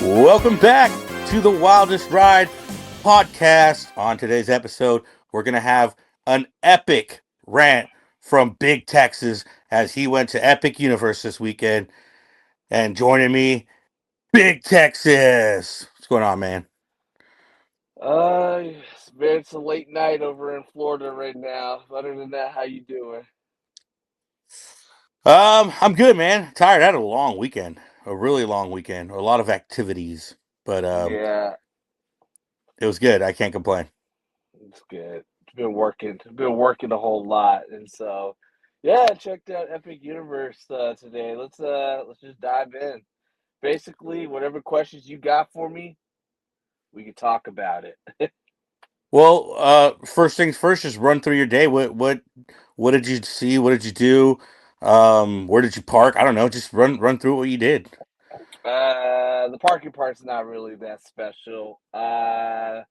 Welcome back to the Wildest Ride podcast. On today's episode, we're going to have an epic rant from Big Texas as he went to Epic Universe this weekend. And joining me, Big Texas. What's going on, man? It's a late night over in Florida right now. Other than that, how you doing? I'm good, man. Tired. I had a long weekend, a really long weekend, a lot of activities, but Yeah, it was good. I can't complain. it's good. Been working a whole lot, and so yeah, I checked out Epic Universe today. Let's just dive in. Basically, whatever questions you got for me, we can talk about it. Well, first things first, just run through your day. What did you see? What did you do? Where did you park? I don't know. Just run through what you did. The parking part's not really that special. I'll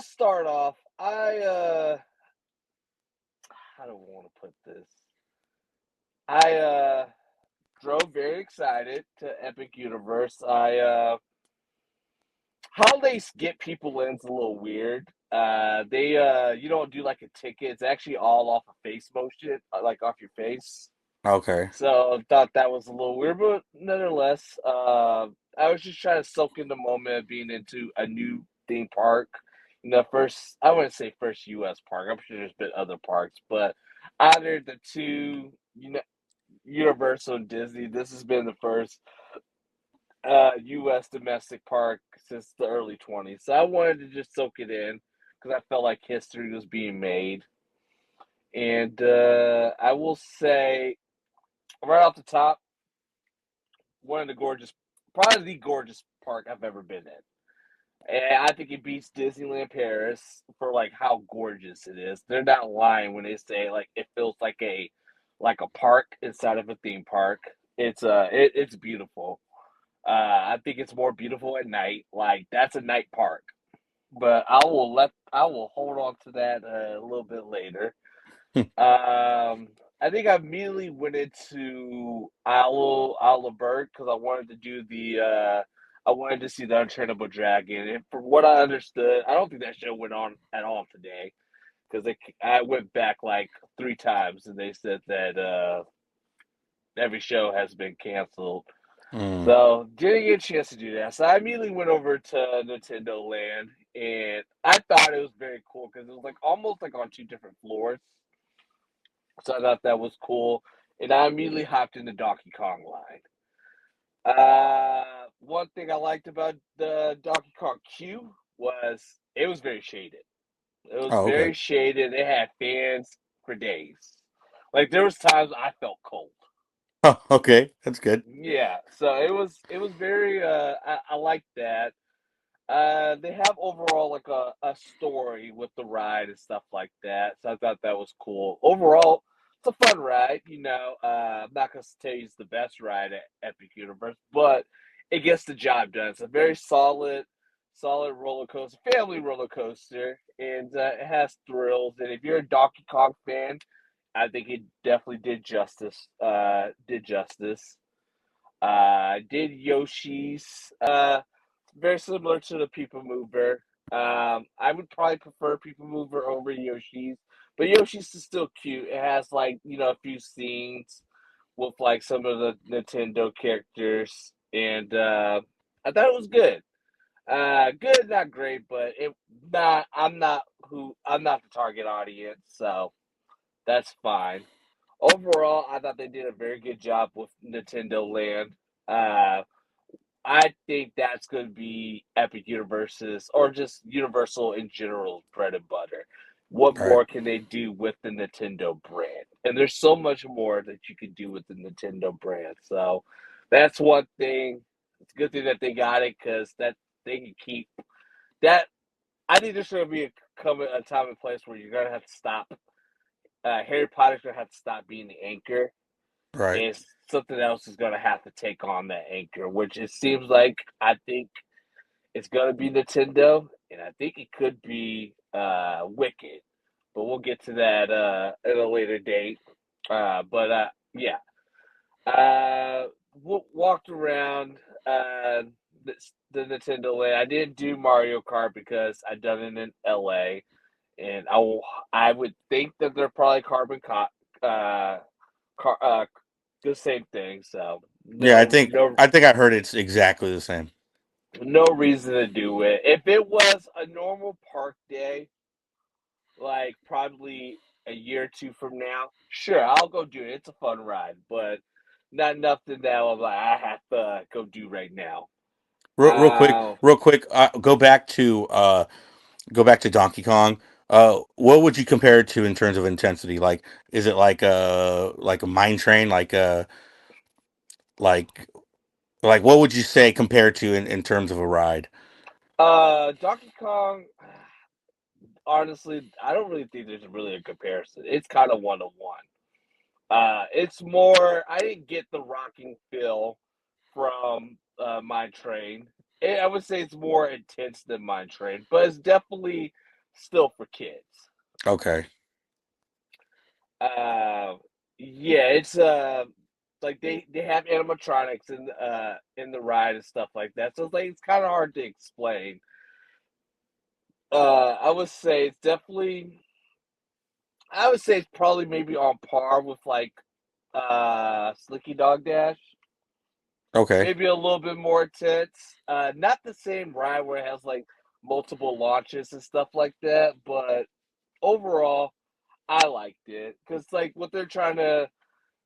start off. How do I want to put this? I drove very excited to Epic Universe. How they get people in is a little weird. They you don't do like a ticket. It's actually all off of face motion, like off your face. Okay. So I thought that was a little weird, but nonetheless, I was just trying to soak in the moment of being into a new theme park. First, I wouldn't say first U.S. park. I'm sure there's been other parks, but either the two, Universal and Disney, this has been the first U.S. domestic park since the early 20s. So I wanted to just soak it in because I felt like history was being made. And I will say, right off the top, one of the gorgeous, probably the gorgeous park I've ever been in. And I think it beats Disneyland Paris for like how gorgeous it is. They're not lying when they say like it feels like a park inside of a theme park. It's beautiful. I think it's more beautiful at night. Like that's a night park. But I will hold on to that a little bit later. I think I immediately went into Isle of Berg because I wanted to see the Untrainable Dragon. And from what I understood, I don't think that show went on at all today because I went back like three times and they said that every show has been canceled. Mm. So didn't get a chance to do that. So I immediately went over to Nintendo Land, and I thought it was very cool because it was like almost like on two different floors. So I thought that was cool, and I immediately hopped into Donkey Kong line. One thing I liked about the Donkey Kong queue was it was very shaded. It was Oh, okay. very shaded. It had fans for days. Like there was times I felt cold. Oh, okay. That's good. Yeah, so it was very I like that. They have overall like a story with the ride and stuff like that. So I thought that was cool. Overall, it's a fun ride. I'm not gonna tell you it's the best ride at Epic Universe, but it gets the job done. It's a very solid roller coaster, family roller coaster, and it has thrills. And if you're a Donkey Kong fan, I think it definitely did justice. Did justice. Did Yoshi's. Very similar to the People Mover. I would probably prefer People Mover over Yoshi's, but Yoshi's is still cute. It has like a few scenes with like some of the Nintendo characters, and I thought it was good. Good, not great, but it not. I'm not the target audience, so that's fine. Overall, I thought they did a very good job with Nintendo Land. Uh, I think that's going to be Epic Universe's or just Universal in general bread and butter. What All right. more can they do with the Nintendo brand? And there's so much more that you can do with the Nintendo brand. So that's one thing. It's a good thing that they got it because that they can keep that. I think there's going to be a time and place where you're going to have to stop. Harry Potter's going to have to stop being the anchor Right. and something else is going to have to take on that anchor, which it seems like I think it's going to be Nintendo, and I think it could be Wicked, but we'll get to that at a later date. Yeah, walked around. Uh, the Nintendo Land. I didn't do Mario Kart because I done it in LA, and I would think that they're probably uh, car, the same thing. So Yeah, no I think I heard it's exactly the same. no reason to do it. If it was a normal park day, like probably a year or two from now, sure, I'll go do it. It's a fun ride, but not nothing that I'm like I have to go do right now. Uh, Real quick, go back to Donkey Kong. What would you compare it to in terms of intensity? Like, is it like a mine train? Like like what would you say compared to in terms of a ride? Donkey Kong. Honestly, I don't really think there's really a comparison. It's kind of one to one. It's more. I didn't get the rocking feel from Mine Train. I would say it's more intense than Mine Train, but it's definitely still for kids. Okay, Uh, yeah, it's like they have animatronics in the ride and stuff like that. So it's kind of hard to explain. I would say it's definitely. I would say it's probably maybe on par with like Slicky Dog Dash. okay, Maybe a little bit more intense. Not the same ride where it has like multiple launches and stuff like that, but overall, I liked it because like what they're trying to.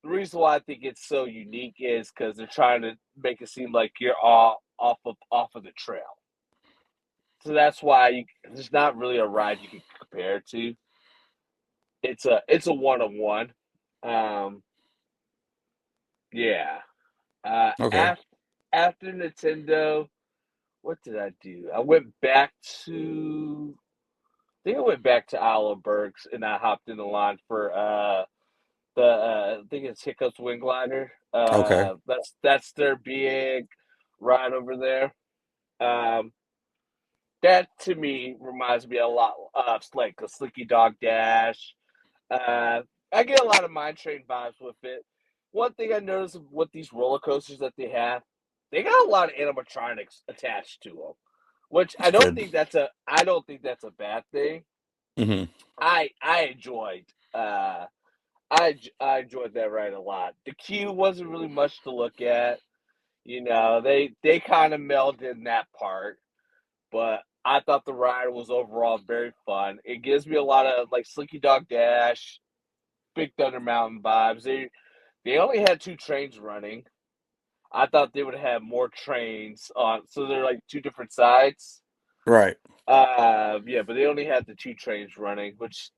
The reason why I think it's so unique is because they're trying to make it seem like you're all off of the trail. So that's why there's not really a ride you can compare it to. It's a one on one. Um, yeah. okay, After Nintendo, what did I do? I went back to. I think I went back to Isle of Bergs and I hopped in the line for the I think it's Hiccup's Wing Glider. okay, That's their big ride over there. Um, that to me reminds me a lot of like a Slicky Dog Dash. Uh, I get a lot of Mine Train vibes with it. One thing I noticed with these roller coasters that they got a lot of animatronics attached to them, which that's good. I don't think that's a bad thing. Hmm. I enjoyed I enjoyed that ride a lot. The queue wasn't really much to look at. You know, they kind of melded in that part, but I thought the ride was overall very fun. It gives me a lot of like Slinky Dog Dash, Big Thunder Mountain vibes. They only had two trains running. I thought they would have more trains on, so they're like two different sides. Right. Yeah, but they only had the two trains running, which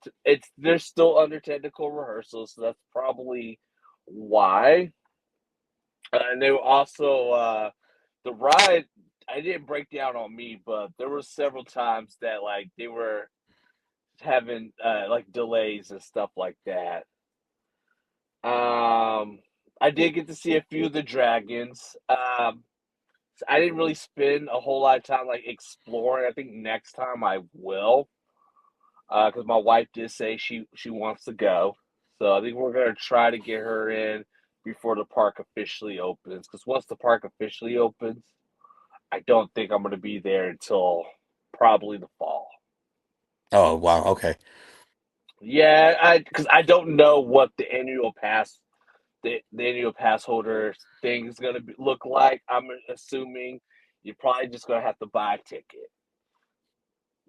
they're still under technical rehearsal, so that's probably why. And they were also the ride. I didn't break down on me, but there were several times that like they were having like delays and stuff like that. I did get to see a few of the dragons. I didn't really spend a whole lot of time like exploring. I think next time I will, because my wife did say she wants to go. So I think we're gonna try to get her in before the park officially opens. Because once the park officially opens, I don't think I'm gonna be there until probably the fall. Oh wow. Okay. Yeah, I because I don't know what the annual pass holder thing is gonna look like. I'm assuming you're probably just gonna have to buy a ticket,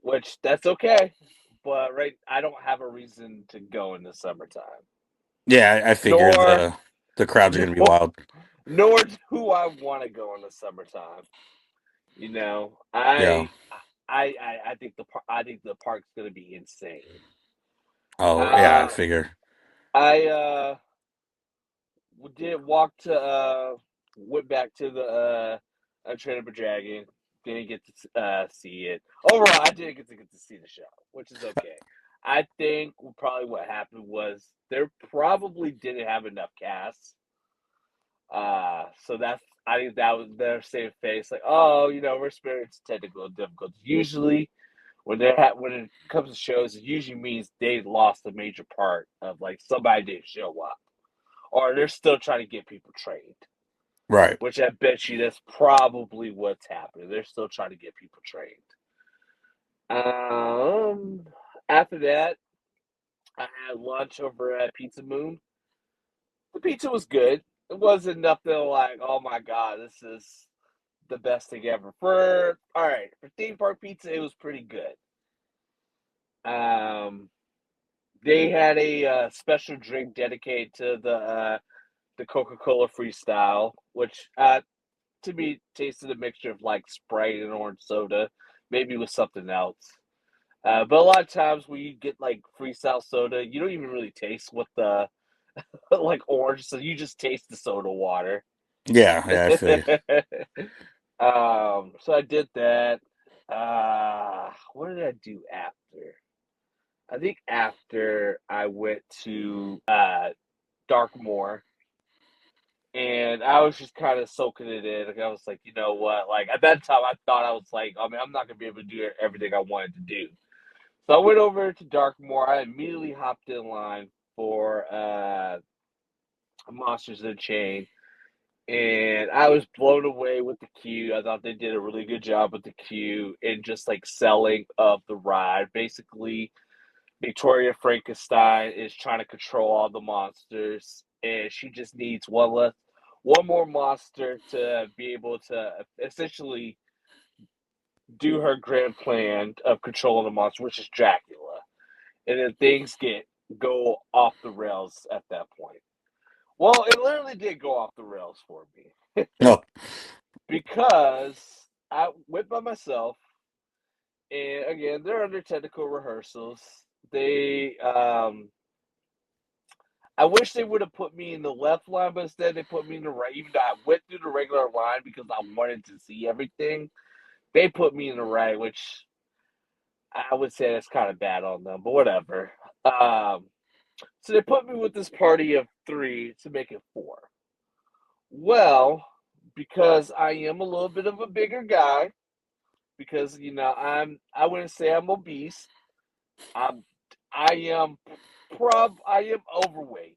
which that's okay. But I don't have a reason to go in the summertime, Yeah, I figure nor the crowds are gonna be nor wild. nor do I want to go in the summertime. You know, Yeah. I think the park's gonna be insane. Oh yeah, I Uh, figure. I did walk to went back to the Trainer Dragon. Didn't get to see it. Overall, I didn't get to see the show, which is okay. I think probably what happened was there probably didn't have enough casts. So that's I think that was their safe face. Like, oh, we're experiencing technical difficulties. Usually, when it comes to shows, it usually means they lost a major part of like somebody didn't show up, or they're still trying to get people trained. Right. which I bet you that's probably what's happening. They're still trying to get people trained. Um, After that, I had lunch over at Pizza Moon. The pizza was good. It wasn't nothing like, oh my god, this is the best thing ever. For all right, for theme park pizza, it was pretty good. Um, they had a special drink dedicated to the Coca Cola Freestyle, which to me tasted a mixture of like Sprite and orange soda, maybe with something else. But a lot of times when you get like freestyle soda, you don't even really taste what the like orange, so you just taste the soda water. Yeah. Yeah. I feel you. So I did that. What did I do after? I think after I went to Darkmoor, and I was just kind of soaking it in. Like I was like, you know what? Like at that time, I thought I was like, I mean, I'm not gonna be able to do everything I wanted to do. So I went over to Darkmoor. I immediately hopped in line for Monsters in the Chain, and I was blown away with the queue. I thought they did a really good job with the queue and just like selling of the ride. Basically, Victoria Frankenstein is trying to control all the monsters, and she just needs one more monster to be able to essentially do her grand plan of controlling the monster, which is Dracula. And then things go off the rails at that point. Well, it literally did go off the rails for me No. because I went by myself, and again, they're under technical rehearsals. They I wish they would have put me in the left line, but instead they put me in the right. Even though I went through the regular line because I wanted to see everything, they put me in the right, which I would say that's kind of bad on them, but whatever. Um, so they put me with this party of three to make it four. Well, because I am a little bit of a bigger guy, because I wouldn't say I'm obese. I'm I am I am overweight,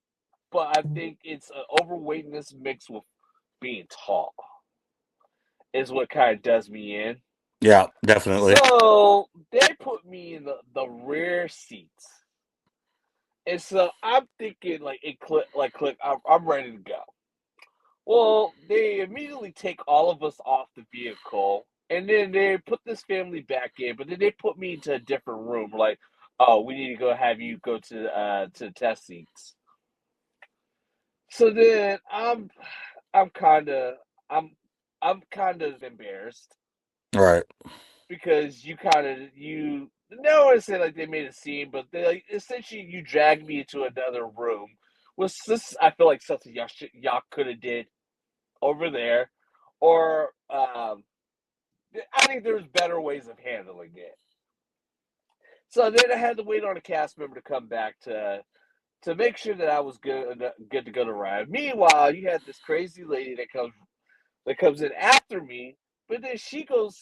but I think it's an overweightness mixed with being tall is what kind of does me in. Yeah. Definitely. So they put me in the rear seats. And so I'm thinking like click, I'm ready to go. Well, they immediately take all of us off the vehicle, and then they put this family back in, but then they put me into a different room. Like, oh, we need to go have you go to the test seats. So then I'm kind of I'm I'm kind of embarrassed Right. because you no one said like they made a scene, but they like essentially you dragged me into another room. Was this I feel like something y'all could have did over there, or I think there's better ways of handling it. So then I had to wait on a cast member to come back to make sure that I was good to go to ride. Meanwhile, you had this crazy lady that comes in after me, but then she goes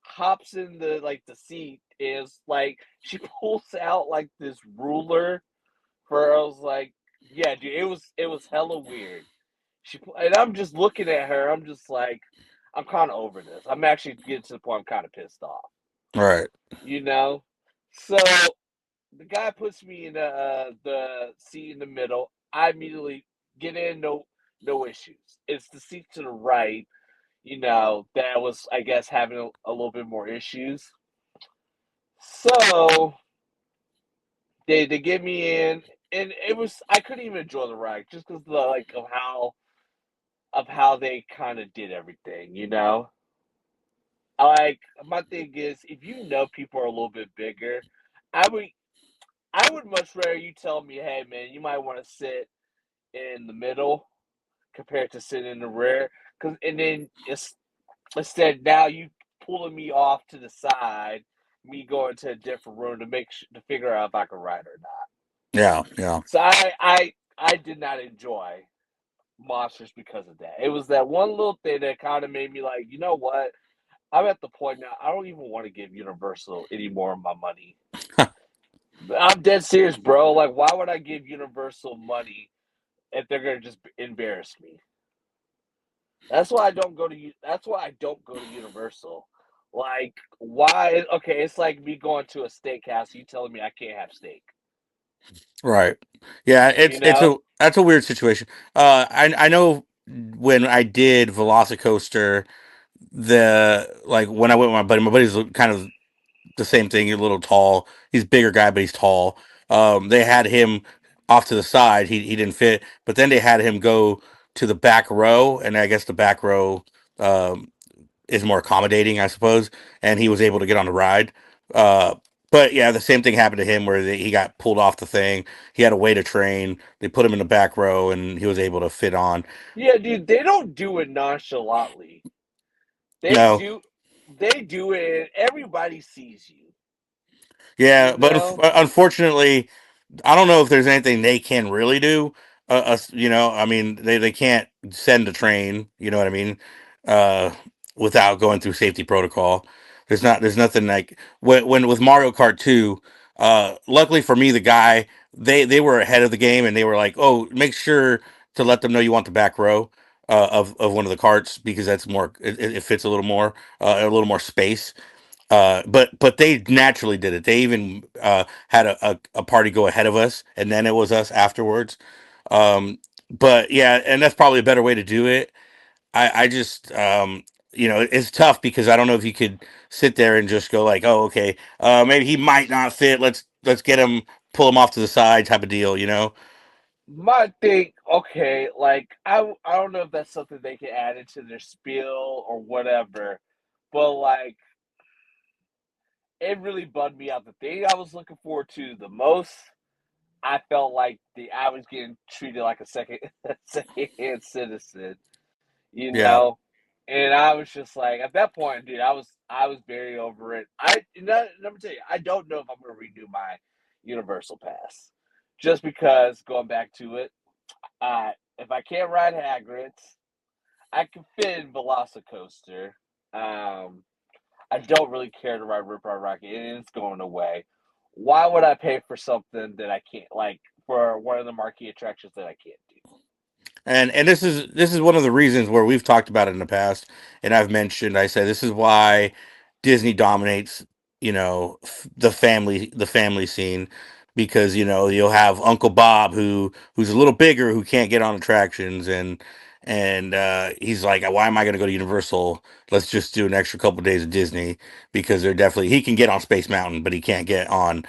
hops in the seat is like she pulls out like this ruler for I was like, yeah, dude, it was hella weird. And I'm just looking at her. I'm just like, I'm kind of over this. I'm actually getting to the point I'm kind of pissed off, Right. you know. So the guy puts me in the seat in the middle. I immediately get in, no issues. It's the seat to the right, that was I guess having a little bit more issues. So they get me in, and I couldn't even enjoy the ride just because like of how they kind of did everything, Like my thing is, if people are a little bit bigger, I would I would much rather you tell me, hey man, you might want to sit in the middle compared to sitting in the rear, cause and then instead now you pulling me off to the side, me going to a different room to figure out if I can ride or not. Yeah. Yeah. So I did not enjoy Monsters because of that. It was that one little thing that kind of made me like, you know what? I'm at the point now. I don't even want to give Universal any more of my money. I'm dead serious, bro. Like, why would I give Universal money if they're gonna just embarrass me? That's why I don't go to. That's why I don't go to Universal. Like, why? Okay, it's like me going to a steakhouse. You telling me I can't have steak? Right. Yeah, You it's a know? that's a weird situation. I know when I did Velocicoaster, the like when I went with my buddy's kind of the same thing. He's a little tall. He's a bigger guy, but he's tall. They had him off to the side. He didn't fit, but then they had him go to the back row, and I guess the back row um, is more accommodating, I suppose. And he was able to get on the ride. Uh, but yeah, the same thing happened to him where he got pulled off the thing. He had a way to train. They put him in the back row, and he was able to fit on. Yeah, dude. They don't do it nonchalantly. They No, do. They do it, and everybody sees you. yeah, You but know? unfortunately, I don't know if there's anything they can really do. I mean, they can't send a train. You know what I mean? Uh, Without going through safety protocol. There's nothing like when with Mario Kart 2. Luckily for me, the guy they were ahead of the game and they were like, oh, make sure to let them know you want the back row of one of the carts because that's more it fits a little more space. But they naturally did it. They even had a party go ahead of us, and then it was us afterwards. But yeah, and that's probably a better way to do it. I just it's tough because I don't know if you could sit there and just go like, oh, okay, maybe he might not fit. Let's get him, pull him off to the side, type of deal. You know? My thing, okay, like I don't know if that's something they can add into their spiel or whatever, but like it really bugged me out. The thing I was looking forward to the most, I felt like the I was getting treated like a second hand citizen, you Yeah. know, and I was just like at that point, dude, I was very over it. Let me tell you, I don't know if I'm gonna renew my Universal Pass, just because going back to it. If I can't ride Hagrid's, I can fit in Velocicoaster. Um, I don't really care to ride Rip Ride Rocket, and it's going away. Why would I pay for something that I can't like for one of the marquee attractions that I can't do? And this is one of the reasons where we've talked about it in the past, and I say this is why Disney dominates, the family scene, because you'll have Uncle Bob who's a little bigger who can't get on attractions, and he's like, why am I going to go to Universal? Let's just do an extra couple days of Disney because they're definitely he can get on Space Mountain, but he can't get on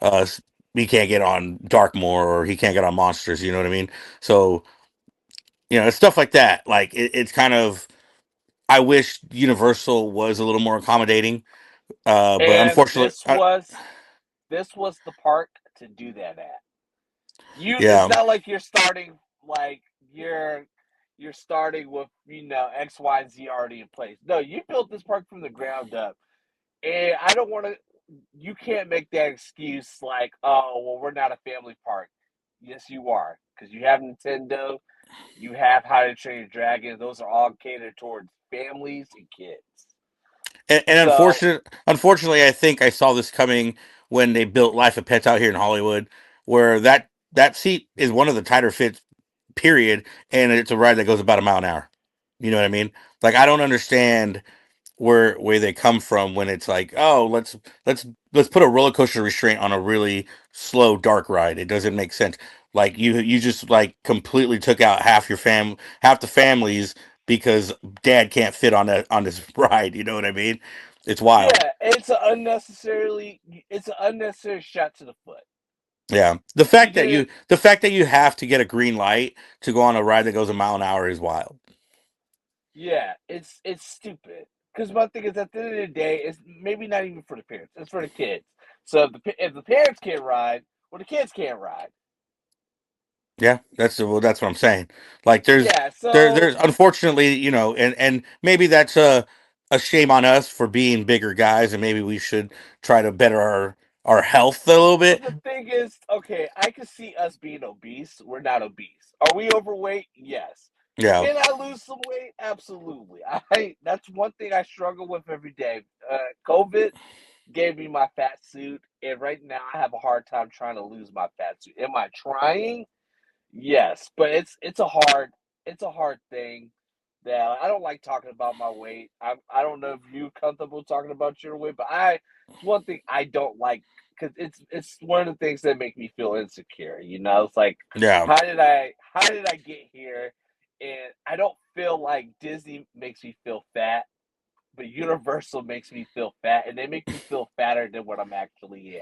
uh he can't get on Darkmoor or he can't get on Monsters. You know what I mean? So it's stuff like that. Like it's kind of I wish Universal was a little more accommodating. But And unfortunately, this was the park to do that at. It's yeah. not like you're starting like you're starting with X, Y, and Z already in place. No, you built this park from the ground up. And I don't want to. You can't make that excuse like, oh, well, we're not a family park. Yes, you are, because you have Nintendo, you have How to Train Your Dragon. Those are all catered towards families and kids. And So unfortunately, I think I saw this coming when they built Life of Pets out here in Hollywood, where that seat is one of the tighter fits, period, and it's a ride that goes about a mile an hour. You know what I mean? Like I don't understand where they come from when it's like, oh, let's put a roller coaster restraint on a really slow dark ride. It doesn't make sense. Like you just like completely took out half the families because dad can't fit on this ride. You know what I mean? It's wild. yeah, it's an unnecessary shot to the foot. Yeah. You didn't. The fact that you have to get a green light to go on a ride that goes a mile an hour is wild. Yeah, it's stupid. Because my thing is, at the end of the day, it's maybe not even for the parents; it's for the kids. So if the parents can't ride, well, the kids can't ride. Yeah, that's what I'm saying. Like Yeah, so there's unfortunately, and maybe that's a shame on us for being bigger guys and maybe we should try to better our health a little but bit. the thing is, okay, I can see us being obese. We're not obese. Are we overweight? Yes. Yeah. Can I lose some weight? Absolutely. I That's one thing I struggle with every day. COVID gave me my fat suit, and right now I have a hard time trying to lose my fat suit. Am I trying? Yes, but it's a hard thing that. I don't like talking about my weight. I don't know if you're comfortable talking about your weight, but I it's one thing I don't like because it's one of the things that make me feel insecure. You know, it's like Yeah. how did I get here? And I don't feel like Disney makes me feel fat, but Universal makes me feel fat, and they make me feel fatter than what I'm actually am.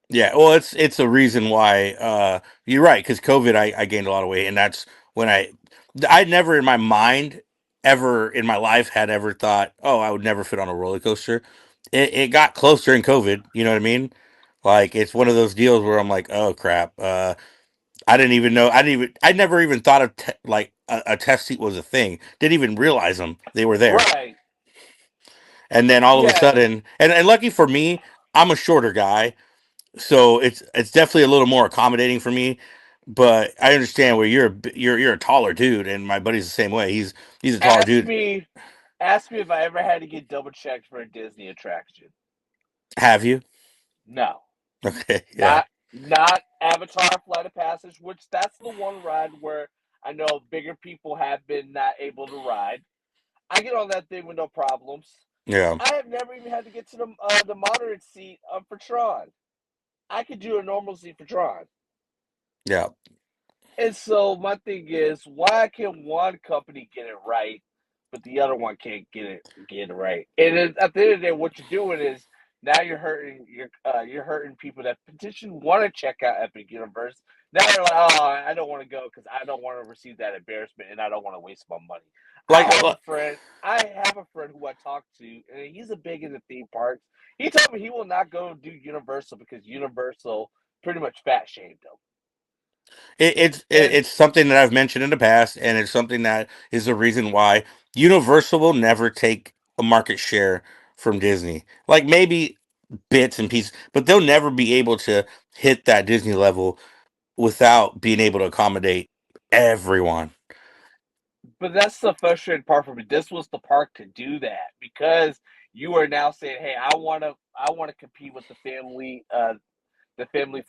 Yeah, well, it's a reason why you're right because COVID, I gained a lot of weight, and that's when I never in my mind ever in my life had ever thought, oh, I would never fit on a roller coaster. It got closer in COVID, you know what I mean? Like it's one of those deals where I'm like, oh crap, I didn't even know, I never even thought of like a test seat was a thing. Didn't even realize them they were there, Right. and then all of a Yeah. sudden, and lucky for me, I'm a shorter guy so it's definitely a little more accommodating for me. But I understand where you're a taller dude, and my buddy's the same way. He's a taller Ask dude. me ask me if I ever had to get double checked for a Disney attraction. Have you? No. Okay, yeah, Not Avatar Flight of Passage, which that's the one ride where I know bigger people have been not able to ride. I get on that thing with no problems. yeah, I have never even had to get to the moderate seat for Tron. I could do a normal seat for Tron. yeah. And so my thing is, why can one company get it right, but the other one can't get it right? And at the end of the day, what you're doing is now you're hurting people that potentially want to check out Epic Universe. Now they're like, oh, I don't want to go because I don't want to receive that embarrassment and I don't want to waste my money. Like, I have a friend who I talked to, and he's a big into theme parks. He told me he will not go do Universal because Universal pretty much fat shamed him. And it's something that I've mentioned in the past, and it's something that is the reason why Universal will never take a market share from Disney. Like maybe bits and pieces, but they'll never be able to hit that Disney level without being able to accommodate everyone. But that's the frustrating part for me. This was the park to do that because you are now saying, "Hey, I want to compete with the family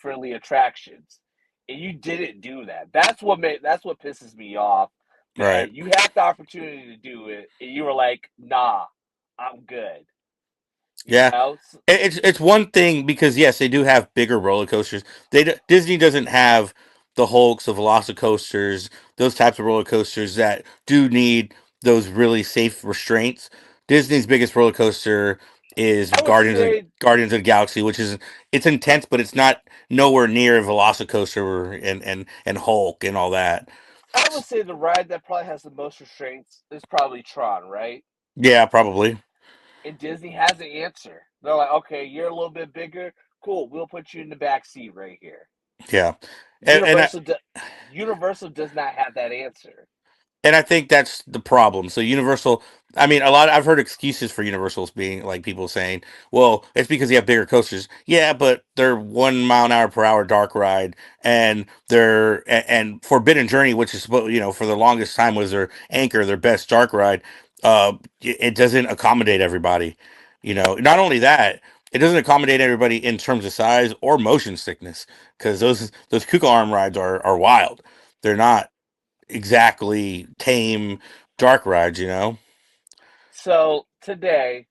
friendly attractions," and you didn't do that. That's what pisses me off. Right. That you had the opportunity to do it, and you were like, "Nah, I'm good." You Yeah, know, it's one thing because yes, they do have bigger roller coasters. Disney doesn't have the Hulks, the Velocicoasters, those types of roller coasters that do need those really safe restraints. Disney's biggest roller coaster is I would say Guardians of the Galaxy, which is it's intense, but it's not nowhere near a Velocicoaster and Hulk and all that. the ride that probably has the most restraints is probably Tron, right? Yeah, probably. And Disney has an answer. They're like, okay, you're a little bit bigger. Cool, we'll put you in the back seat right here. Yeah, and Universal, do, Universal does not have that answer. and I think that's the problem. So Universal, I mean, I've heard excuses for Universals being like people saying, well, it's because you have bigger coasters. Yeah, but they're 1 mile an hour per hour dark ride, and and Forbidden Journey, which is for the longest time was their anchor, their best dark ride. It doesn't accommodate everybody. Not only that, it doesn't accommodate everybody in terms of size or motion sickness because those Kuka arm rides are wild. They're not exactly tame dark rides. So today,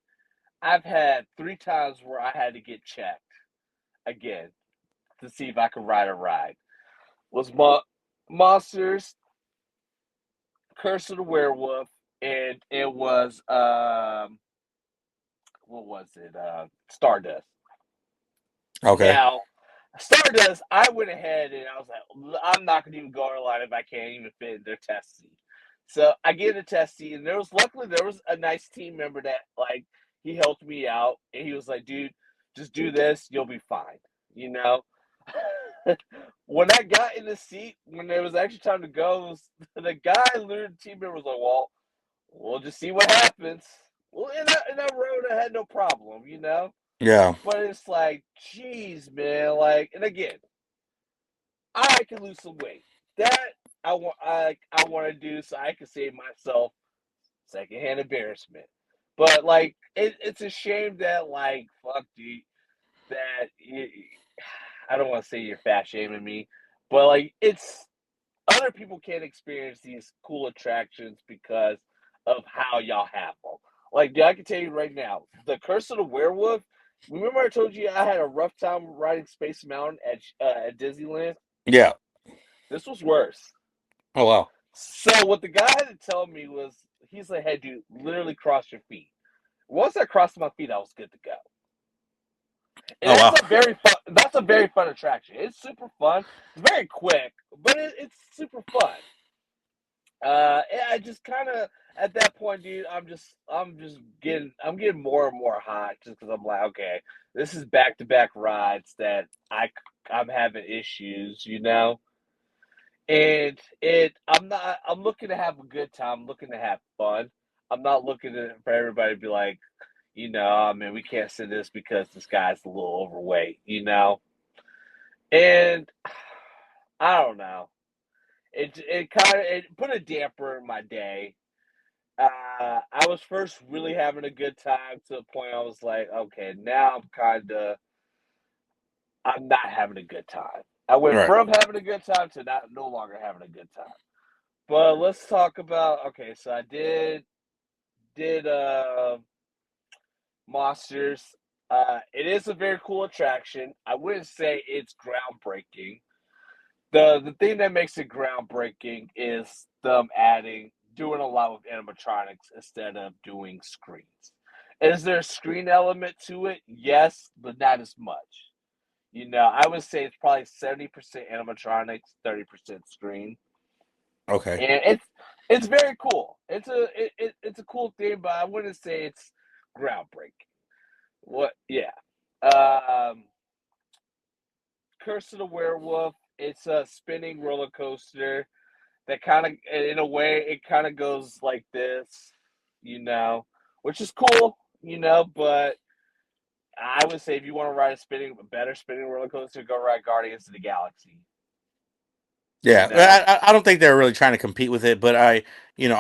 I've had 3 times where I had to get checked again to see if I could ride a ride. Was Monsters, Curse of the Werewolf, and it was what was it? Stardust. Okay. Now, Stardust, I went ahead and I was like, I'm not gonna even go on a line if I can't even fit in their test seat. So I get a test seat, and luckily there was a nice team member that like he helped me out, and he was like, dude, just do this, you'll be fine. You know. When I got in the seat, when it was actually time to go, the guy, literally, the team member was like, "Well, we'll just see what happens." Well, in that road, I had no problem, you know. Yeah. But it's like, geez, man. Like, and again, I can lose some weight. That I want to do so I can save myself secondhand embarrassment. But like, it's a shame that like, fuck, dude, that I don't want to say you're fat shaming me, but like, it's other people can't experience these cool attractions because of how y'all have them. Like, dude, I can tell you right now, the Curse of the Werewolf. Remember, I told you I had a rough time riding Space Mountain at Disneyland. Yeah. This was worse. Oh wow. So what the guy had to tell me was, he's like, "Hey, dude, literally cross your feet." Once I crossed my feet, I was good to go. And Oh wow. that's a very fun. That's a very fun attraction. It's super fun. It's very quick, but it's super fun. I just kind of at that point, dude, I'm getting more and more hot just because I'm like, okay, this is back to back rides that I'm having issues, and I'm looking to have a good time, looking to have fun. I'm not looking for everybody to be like, I mean, we can't send this because this guy's a little overweight, and I don't know. It put a damper in my day. I was first really having a good time to the point I was like, okay, now I'm not having a good time. I went Right. from having a good time to not no longer having a good time. But let's talk about, okay, so I did Monsters. It is a very cool attraction. I wouldn't say it's groundbreaking. The thing that makes it groundbreaking is them doing a lot with animatronics instead of doing screens. Is there a screen element to it? Yes, but not as much. I would say it's probably 70% animatronics, 30% screen, Okay. and it's very cool. It's a cool thing, but I wouldn't say it's groundbreaking. What? Yeah. Um, Curse of the Werewolf. It's a spinning roller coaster that kind of, in a way, it kind of goes like this, you know, which is cool, but I would say if you want to ride a better spinning roller coaster, go ride Guardians of the Galaxy, you Yeah, know. I don't think they're really trying to compete with it, but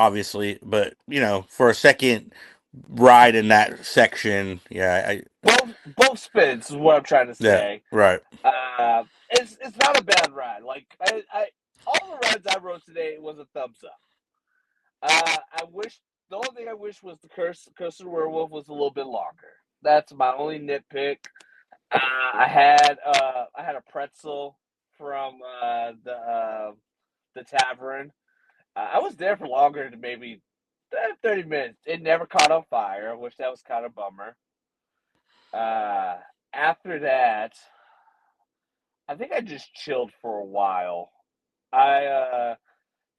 obviously, but for a second ride in that section, yeah, Both spins is what I'm trying to yeah, say. right, It's not a bad ride. Like I all the rides I rode today was a thumbs up. I wish the only thing I wish was the Curse of the Werewolf was a little bit longer. That's my only nitpick. I had a pretzel from the tavern. I was there for longer than maybe 30 minutes. It never caught on fire, which that was kind of bummer. Uh, After that, I think I just chilled for a while. I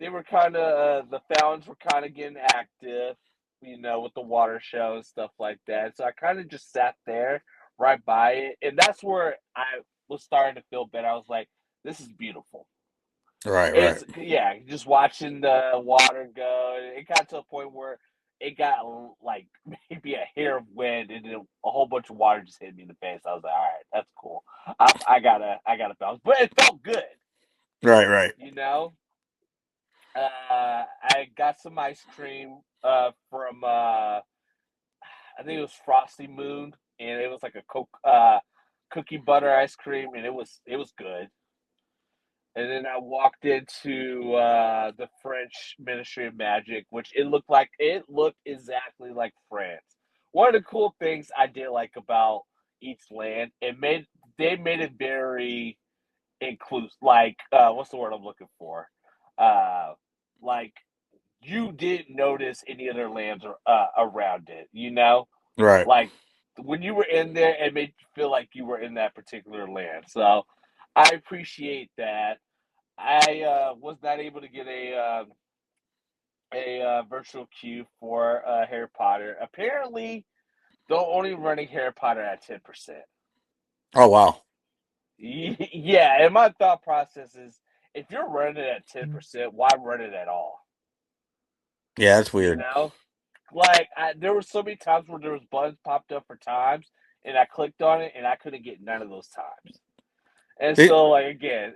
They were kind of the fountains were kind of getting active, with the water show and stuff like that. So I kind of just sat there right by it, and that's where I was starting to feel better. I was like, "This is beautiful." right, right, It's Yeah, just watching the water go. It got to a point where it got like maybe a hair of wind, and then a whole bunch of water just hit me in the face. I was like, "All right, that's cool. I gotta bounce," but it felt good, right, right, you know. I got some ice cream from I think it was Frosty Moon, and it was like a cookie butter ice cream, and it was good. And then I walked into the French Ministry of Magic, which it looked exactly like France. One of the cool things I did like about each land, they made it very inclusive. Like what's the word I'm looking for? Uh, like you didn't notice any other lands around it. right, Like when you were in there, it made you feel like you were in that particular land. So I appreciate that. I was not able to get a virtual queue for Harry Potter. Apparently, they're only running Harry Potter at 10%. oh wow, Yeah, and my thought process is, if you're running it at 10%, why run it at all? yeah, that's You weird. know, there were so many times where there was buttons popped up for times, and I clicked on it, and I couldn't get none of those times. And It, so, like again,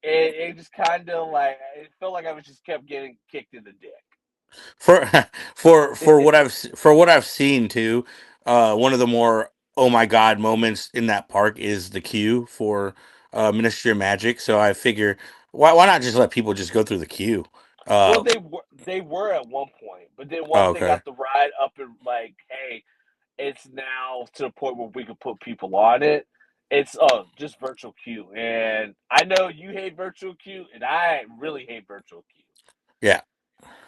it just kind of like it felt like I was just kept getting kicked in the for for dick. what I've seen too, one of the more oh my god moments in that park is the queue for Ministry of Magic. So I figure why not just let people just go through the queue? Well, Uh, they were at one point, but then once oh, they okay. got the ride up and like, hey, it's now to the point where we can put people on it. It's just virtual queue, and I know you hate virtual queue, and I really hate virtual queue. Yeah.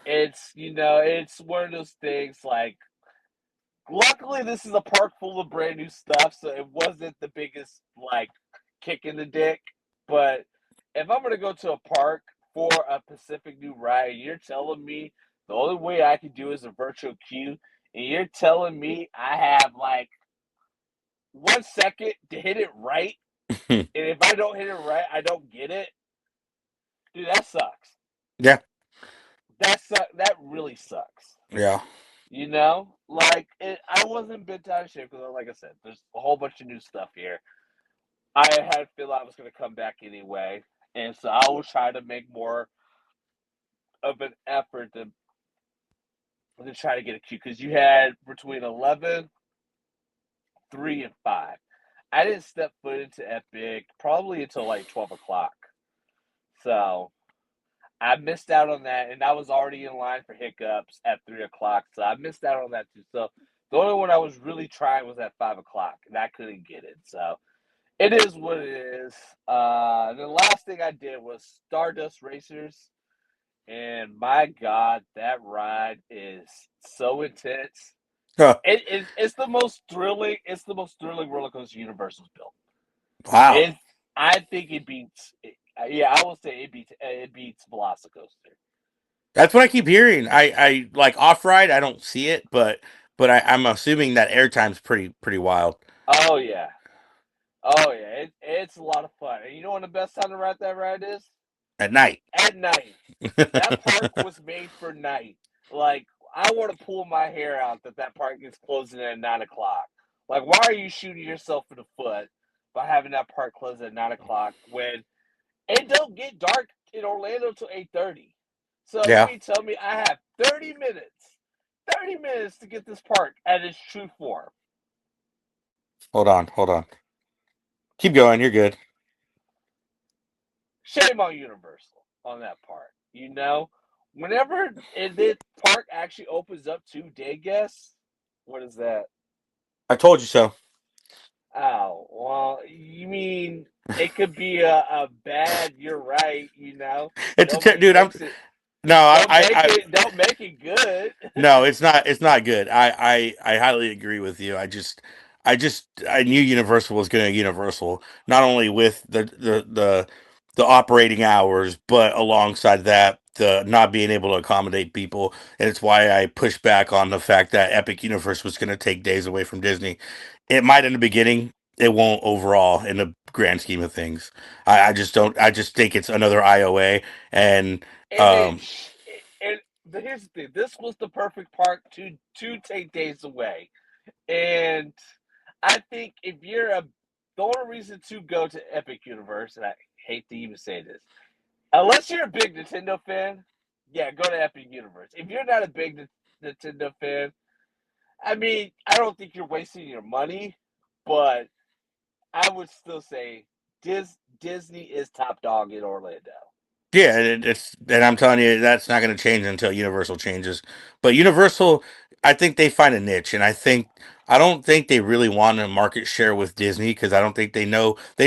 It's one of those things like. Luckily, this is a park full of brand new stuff, so it wasn't the biggest like kick in the dick. But if I'm gonna go to a park for a Pacific New ride, you're telling me the only way I can do is a virtual queue, and you're telling me I have like 1 second to hit it right, and if I don't hit it right, I don't get it. Dude, that sucks. Yeah. That really sucks. Yeah. Like I wasn't bent out of shape because, like I said, there's a whole bunch of new stuff here. I had a feel I was going to come back anyway, and so I was trying to make more of an effort to try to get a queue because you had between 11, 3, and 5. I didn't step foot into Epic probably until like 12 o'clock, so I missed out on that, and I was already in line for hiccups at 3 o'clock, so I missed out on that too. So the only one I was really trying was at 5 o'clock, and I couldn't get it. So it is what it is. The last thing I did was Stardust Racers, and my God, that ride is so intense. Huh. It's the most thrilling. It's the most thrilling roller coaster Universal's built. Wow. It, I think it beats. Yeah, I will say it beats Velocicoaster. That's what I keep hearing. I like off ride. I don't see it, but I'm assuming that airtime's pretty wild Oh yeah, oh yeah. It's a lot of fun. And you know when the best time to ride that ride is? at night. At night. That park was made for night. Like I want to pull my hair out that park is closing at 9 o'clock. Like why are you shooting yourself in the foot by having that park close at 9 o'clock when it don't get dark in Orlando till 8:30? So you Yeah. mean tell me I have 30 minutes to get this park at its true form? Hold on. Hold on. Keep going. You're good. Shame on Universal on that part. Whenever this park actually opens up to day guests, what is that? I told you so. Oh, well, you mean it could be a bad? You're right. It's a Don't be dude. I'm fix it. no. Don't make it good. No, it's not. It's not good. I highly agree with you. I knew Universal was going to Universal, not only with the operating hours, but alongside that, the not being able to accommodate people. And it's why I pushed back on the fact that Epic Universe was going to take days away from Disney. It might in the beginning. It won't overall in the grand scheme of things. I just don't. I just think it's another IOA, and and um, here's the thing: this was the perfect park to take days away. And I think if you're the only reason to go to Epic Universe, and I hate to even say this, unless you're a big Nintendo fan, yeah, go to Epic Universe. If you're not a big Nintendo fan, I mean, I don't think you're wasting your money, but I would still say Disney is top dog in Orlando. yeah, and I'm telling you that's not going to change until Universal changes. But Universal, I think they find a niche, and I don't think they really want to market share with Disney because I don't think they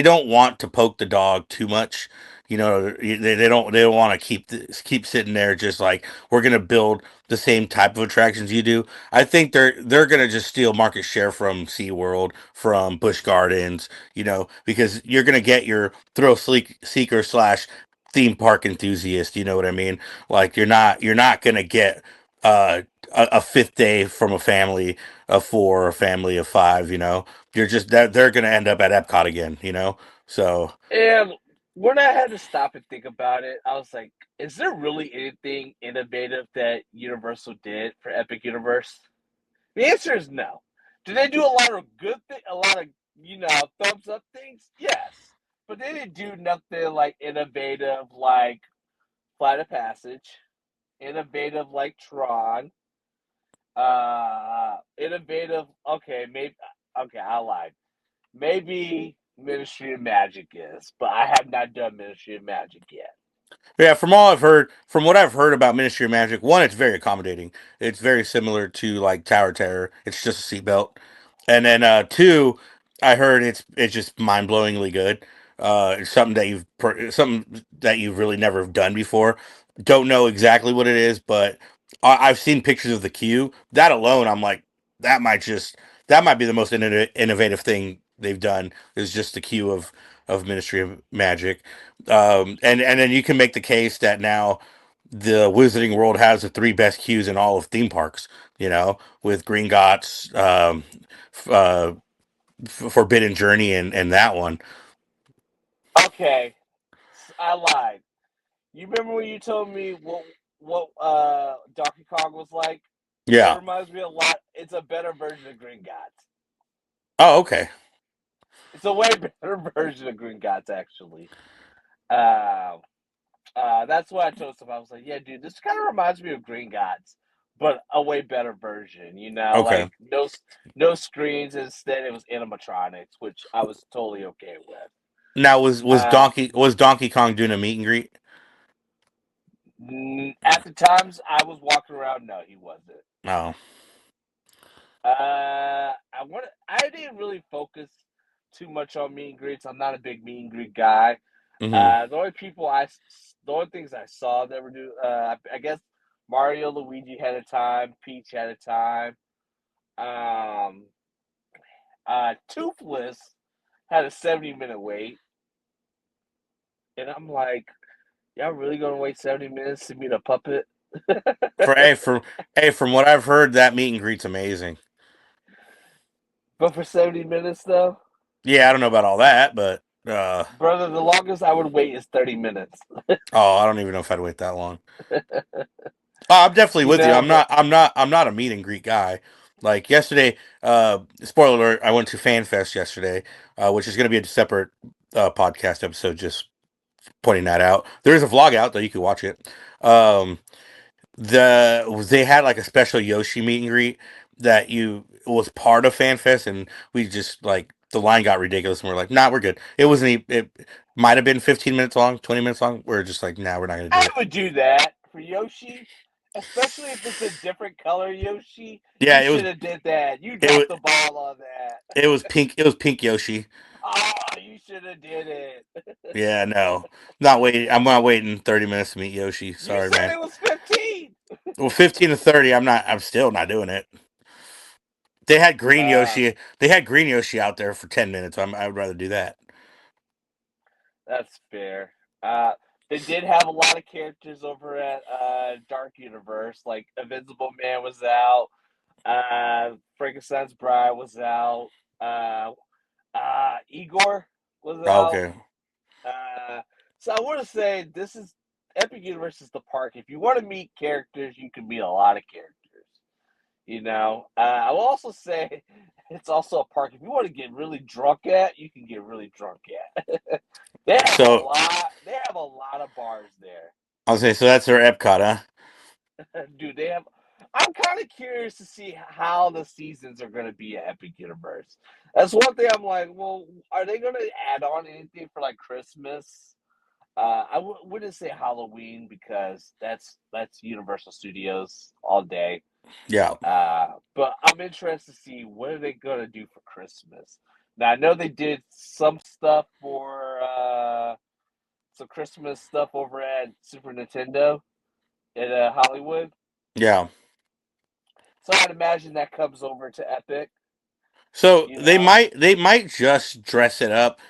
don't want to poke the dog too much. They don't want to keep sitting there just like we're going to build the same type of attractions you do. I think they're going to just steal market share from SeaWorld, from Busch Gardens, because you're going to get your seeker slash theme park enthusiast. You know what I mean? Like you're not gonna get a fifth day from a family of four or a family of five. You're just they're gonna end up at Epcot again. So And when I had to stop and think about it, I was like, is there really anything innovative that Universal did for Epic Universe? The answer is no. Do they do a lot of a lot of thumbs up things? Yes, but they didn't do nothing like innovative like Flight of Passage, innovative like Tron, innovative. Okay, maybe. Okay, I lied. Maybe Ministry of Magic is, but I have not done Ministry of Magic yet. Yeah, from all I've heard, from what I've heard about Ministry of Magic, one, it's very accommodating. It's very similar to like Tower Terror. It's just a seatbelt. And then two, I heard it's just mind blowingly good. It's something that you've really never done before. Don't know exactly what it is, but I've seen pictures of the queue. That alone, I'm like, that might just that might be the most innovative thing they've done. Is just the queue of Ministry of Magic. And then you can make the case that now the Wizarding World has the three best queues in all of theme parks. You know, with Green Gots, uh, Forbidden Journey, and that one. Okay, I lied. You remember when you told me what Donkey Kong was like? It Yeah. reminds me a lot. It's a better version of Green Gods. Oh, okay. It's a way better version of Green Gods, actually. Uh, that's what I told somebody. I was like, "Yeah, dude, this kind of reminds me of Green Gods, but a way better version." You know, Okay. like no screens. Instead, it was animatronics, which I was totally okay with. Now was Donkey Kong doing a meet and greet? At the times I was walking around, no, he wasn't. No. I didn't really focus too much on meet and greets. I'm not a big meet and greet guy. Hmm. The only things I saw that were do, I guess Mario, Luigi had a time, Peach had a time. Um, Toothless had a 70-minute wait, and I'm like, y'all really gonna wait 70 minutes to meet a puppet? For hey, from what I've heard, that meet and greet's amazing. But for 70 minutes though, Yeah, I don't know about all that, but brother, the longest I would wait is 30 minutes. oh, I don't even know if I'd wait that long. Oh, I'm definitely You with you. know, I'm but not. I'm not. I'm not a meet and greet guy. Like yesterday, spoiler alert, I went to Fan Fest yesterday, which is going to be a separate podcast episode. Just pointing that out. There is a vlog out though. You can watch it. Um, they had like a special Yoshi meet and greet that you was part of Fan Fest, and we just like the line got ridiculous, and we're like, nah, we're good. It wasn't. It might have been 15 minutes long, 20 minutes long. We're just like, nah, we're not going to do I it. would do that for Yoshi, especially if it's a different color Yoshi. Yeah, You should have did that. You it was dropped the ball on that. it was pink. It was pink Yoshi. Oh, you should have did it. Yeah, no, not waiting. I'm not waiting 30 minutes to meet Yoshi. You Sorry, said man. it was 15. Well, 15 to 30. I'm not. I'm still not doing it. They had green Uh, Yoshi. They had green Yoshi out there for 10 minutes. I would rather do that. that's fair. Uh, they did have a lot of characters over at Dark Universe. Like Invincible Man was out. Frankenstein's Bride was out. Uh, Igor was out. Okay. So I want to say this is Epic Universe is the park. If you want to meet characters, you can meet a lot of characters. You know, I will also say it's also a park. If you want to get really drunk at, you can get really drunk at. they have a So lot. They have a lot of bars there, I'll say so. That's their Epcot, huh? dude. They have. I'm kind of curious to see how the seasons are going to be at Epic Universe. That's one thing I'm like, well, are they going to add on anything for like Christmas? Wouldn't say Halloween because that's Universal Studios all day. Yeah. But I'm interested to see what are they gonna do for Christmas. Now I know they did some stuff for some Christmas stuff over at Super Nintendo in Hollywood, Yeah. so I'd imagine that comes over to Epic. So You they know, might they might just dress it up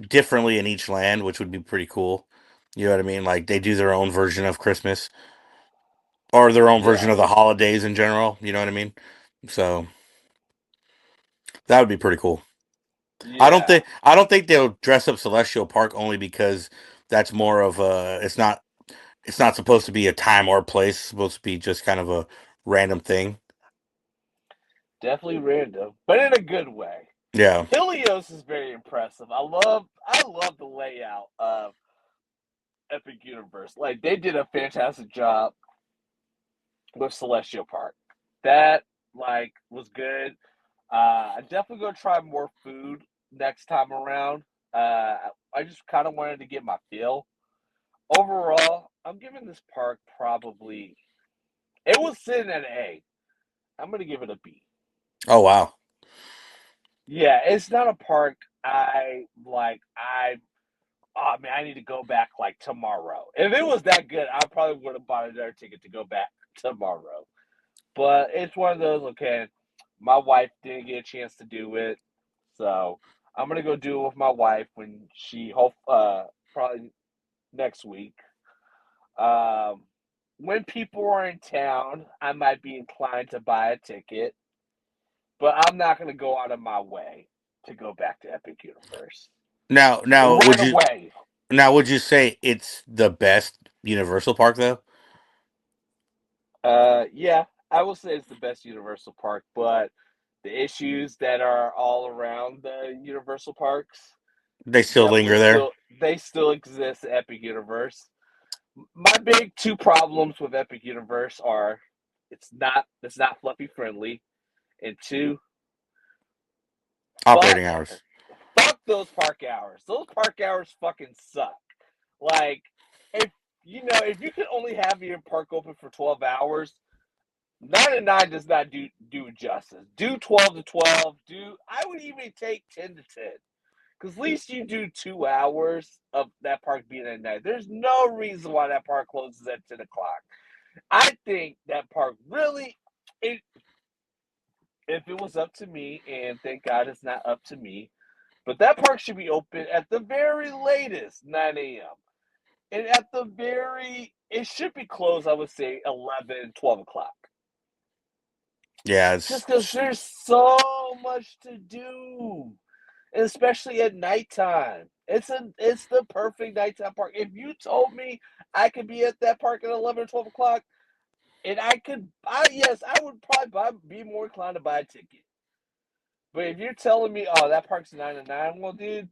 differently in each land, which would be pretty cool. You know what I mean? Like they do their own version of Christmas or their own version yeah, of the holidays in general. You know what I mean? So that would be pretty cool. yeah, I don't think they'll dress up Celestial Park only because that's more of a it's not supposed to be a time or place. It's supposed to be just kind of a random thing. definitely random, but in a good way. Yeah. Helios is very impressive. I love the layout of Epic Universe. Like they did a fantastic job with Celestial Park. That like was good. I'm definitely gonna try more food next time around. I just kind of wanted to get my feel. overall, I'm giving this park probably. It was sitting at an A. I'm gonna give it a B. Oh wow. Yeah, it's not a park I like. Oh man, I need to go back like tomorrow. If it was that good, I probably would have bought another ticket to go back tomorrow. But it's one of those. Okay, my wife didn't get a chance to do it, so I'm gonna go do it with my wife when she hope probably next week. Um, when people are in town, I might be inclined to buy a ticket, but I'm not gonna go out of my way to go back to Epic Universe Now right away. would you say it's the best Universal park though? Yeah, I will say it's the best Universal park, but the issues that are all around the Universal parks They still definitely linger there. still exist in Epic Universe. My big two problems with Epic Universe are it's not fluffy friendly, and two, fuck Operating hours. fuck those park hours. Those park hours fucking suck. Like if if you could only have your park open for 12 hours, 9 to 9 does not do justice. Do 12 to 12. Do I would even take 10 to 10. Because at least you do 2 hours of that park being at night. There's no reason why that park closes at 10 o'clock. I think that park really, it, if it was up to me, and thank God it's not up to me, but that park should be open at the very latest 9 a.m. And at the it should be closed, I would say 11, 12 o'clock. Yeah, Just because there's so much to do, and especially at nighttime. It's the perfect nighttime park. If you told me I could be at that park at 11 or 12 o'clock, and yes, I would probably be more inclined to buy a ticket. But if you're telling me, oh, that park's 9 to 9, well, dude,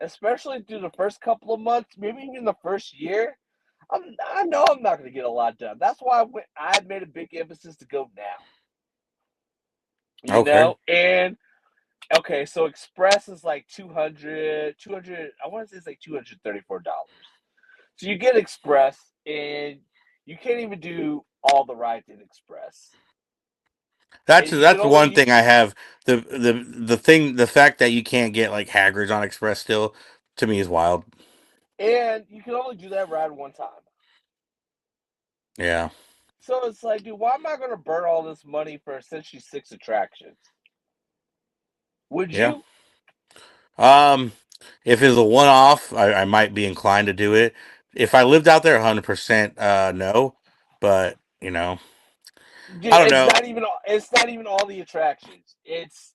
especially through the first couple of months, maybe even the first year, I know I'm not going to get a lot done. That's why I made a big emphasis to go now. okay. And okay, so Express is like 200. I want to say it's like $234. So you get Express, and you can't even do all the rides in Express. And you can That's one only thing I have. The fact that you can't get like Hagrid's on Express still to me is wild. do that ride one time. Yeah. So it's like, dude, why am I going to burn all this money for essentially 6 attractions? Would Yeah. you? Um, if it's a one off, I might be inclined to do it. If I lived out there, 100% no. But Dude, I don't know. it's not even all the attractions. It's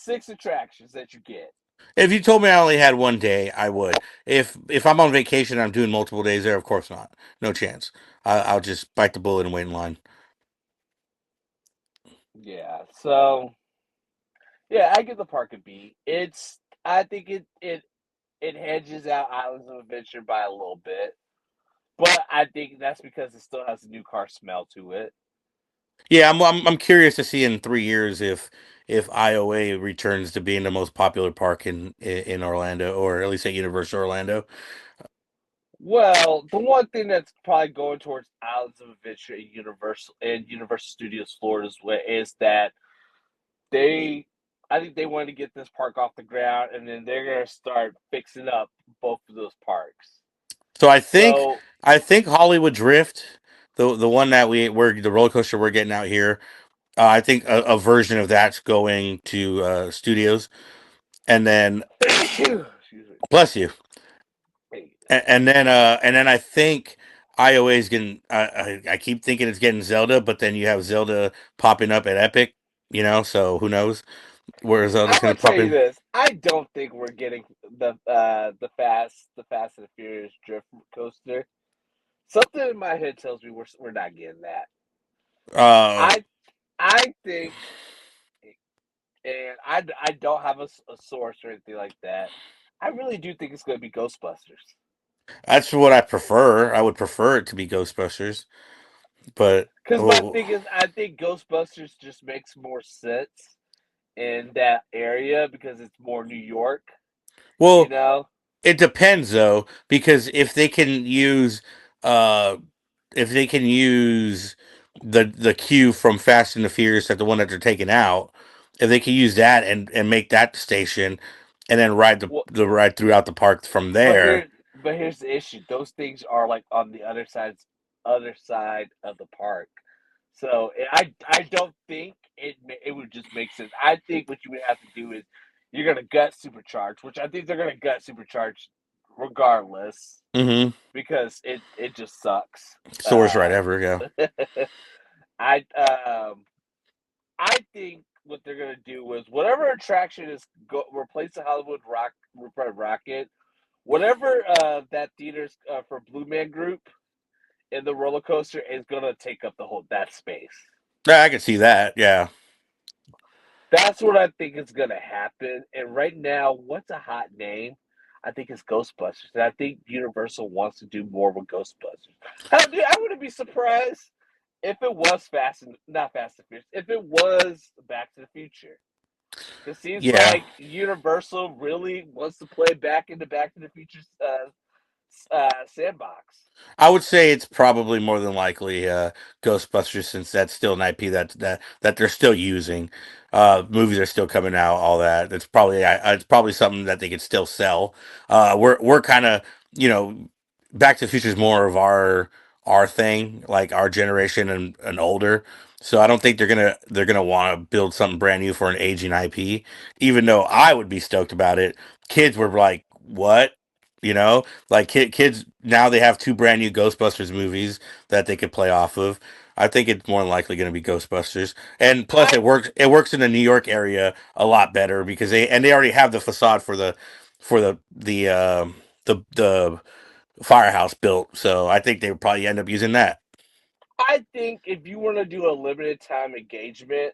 6 attractions that you get. If you told me I only had one day, I would. If I'm on vacation, and I'm doing multiple days there. Of course not. No chance. I'll just bite the bullet and wait in line. Yeah. So yeah, I get the park at B. I think it hedges out Islands of Adventure by a little bit, but I think that's because it still has a new car smell to it. Yeah, I'm curious to see in 3 years if IOA returns to being the most popular park in Orlando, or at least at Universal Orlando. Well, the one thing that's probably going towards Islands of Adventure and Universal Studios Florida's way is that they I think they want to get this park off the ground, and then they're gonna start fixing up both of those parks. So So I think Hollywood Drift, the one that we're the roller coaster we're getting out here. I think a version of that's going to studios, and then excuse me. bless you, Hey, and then I think IOA is getting. I keep thinking it's getting Zelda, but then you have Zelda popping up at Epic. So who knows where Zelda's I'm going gonna to tell pop you in? this. I don't think we're getting the Fast and the Furious drift coaster. Something in my head tells me we're not getting that. Uh, I I think, and I don't have a source or anything like that. I really do think it's going to be Ghostbusters. that's what I prefer. I would prefer it to be Ghostbusters, but Because my thing is, I think Ghostbusters just makes more sense in that area because it's more New York, you well, know? It depends though, because uh if they can use the queue from Fast and the Furious, that the one that they're taking out, if they can use that and make that station, and then ride Well, the ride throughout the park from but there. here's the issue. Those things are like on the other side of the park. So I don't think it would just make sense. I think what you would have to do is you're gonna gut supercharge, which I think they're gonna gut supercharge regardless Mm-hmm. because it just sucks. Source right ever, yeah. I I think what they're gonna do is whatever attraction is replace the Hollywood Rocket, whatever that theater's for Blue Man Group in the roller coaster is gonna take up the whole that space. Yeah, I can see that. Yeah, That's what I think is gonna happen. And right now, what's a hot name? I think it's Ghostbusters. And I think Universal wants to do more with Ghostbusters. I wouldn't be surprised if it was not Fast and Furious, if it was Back to the Future. It seems yeah. like Universal really wants to play back into Back to the Future sandbox. I would say it's probably more than likely Ghostbusters, since that's still an IP that they're still using. Movies are still coming out, all that. It's probably something that they could still sell. We're kind of, you know, Back to the Future is more of our thing, like our generation and older. So I don't think they're gonna want to build something brand new for an aging IP. Even though I would be stoked about it, kids were like, "What?" You know, like kids now, they have two brand new Ghostbusters movies that they could play off of. I think it's more than likely going to be Ghostbusters, and plus I it works in the New York area a lot better because they already have the facade for the firehouse built. So I think they would probably end up using that. I think if you want to do a limited time engagement,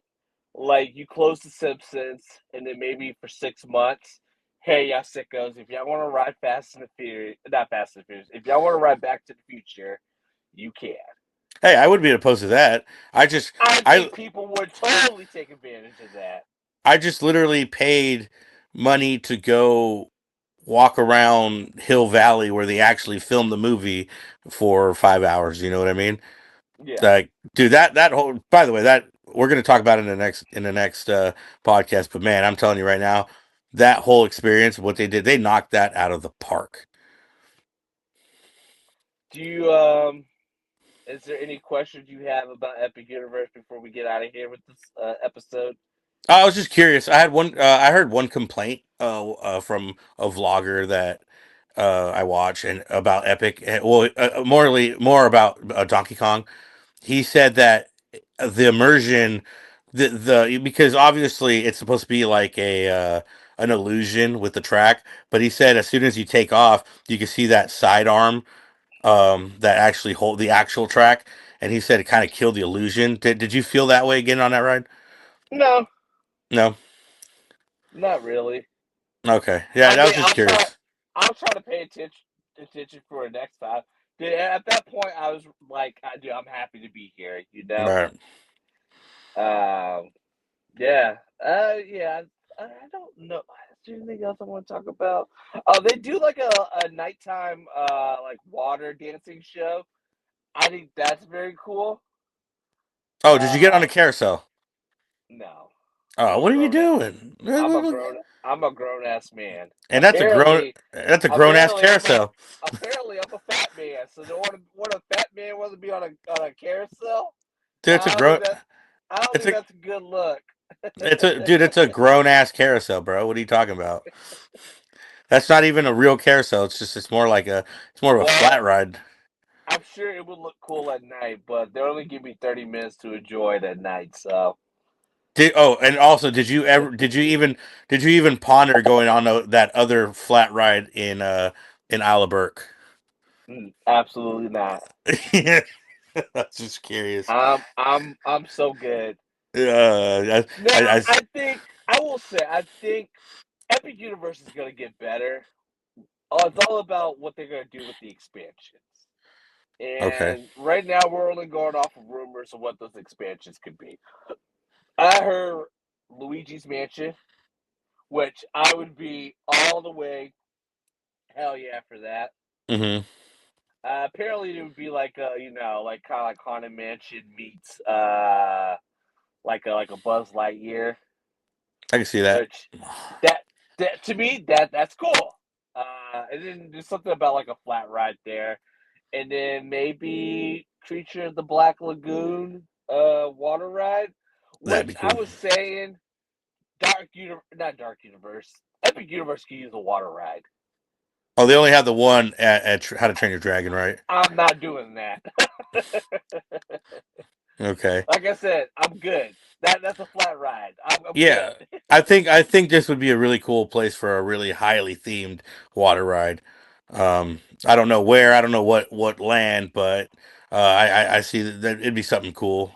like you close the Simpsons and then maybe for 6 months, hey y'all sickos, if y'all want to ride Fast and the Furious, not Fast and the Furious, if y'all want to ride Back to the Future, you can. Hey, I would be opposed to that. I just I I think people would totally take advantage of that. I just literally paid money to go walk around Hill Valley where they actually filmed the movie for 5 hours. You know what I mean? Yeah. Like, dude, that whole. By the way, that we're going to talk about it in the next podcast. But man, I'm telling you right now, that whole experience, what they did, they knocked that out of the park. Do you is there any questions you have about Epic Universe before we get out of here with this episode? I was just curious. I had one. I heard one complaint from a vlogger that I watch and about Epic. Well, more about Donkey Kong. He said that the immersion, the because obviously it's supposed to be like a an illusion with the track, but he said as soon as you take off, you can see that sidearm that actually hold the actual track, and he said it kind of killed the illusion. Did you feel that way again on that ride? No, No. not really. Okay. Yeah, I I mean, was just curious. I'll try to pay attention for the next time. Dude, at that point, I was like, dude, I'm happy to be here. You know. Right. Um. Yeah. Yeah. I don't know. Is there anything else I want to talk about? Oh, they do like a nighttime like water dancing show. I think that's very cool. Oh, did you get on Uh, the carousel? no, Oh, I'm a what are you grown doing? I'm a grown ass man. And that's a grown ass Apparently carousel. I'm a fat man. So don't want a fat man want to be on a carousel? Dude, it's a I don't think grown. that I don't It's think a that's a good look. it's a grown ass carousel, bro. What are you talking about? That's not even a real carousel. It's more of a flat Well, ride. I'm sure it would look cool at night, but they only give me 30 minutes to enjoy it at night. So And also, did you even ponder going on that other flat ride in Isle of Burke? absolutely not. Yeah, that's just curious. I'm so good. Uh, Now I think I will say I think Epic Universe is gonna get better. It's all about what they're gonna do with the expansions. okay. And right now we're only going off of rumors of what those expansions could be. I heard Luigi's Mansion, which I would be all the way Hell yeah for that. Hmm. Apparently it would be like like kind of like Haunted Mansion meets like a Buzz Lightyear, I can see that. which that that to me that's cool. And then there's something about like a flat ride there, and then maybe Creature of the Black Lagoon water ride, That'd be which I cool. was saying not Dark Universe, Epic Universe could use a water ride. Oh, they only have the one at How to Train Your Dragon, right? I'm not doing that. Okay. Like I said, I'm good. That's a flat ride. I'm Yeah, good. I think this would be a really cool place for a really highly themed water ride. I don't know where, I don't know what land, but I see that it'd be something cool.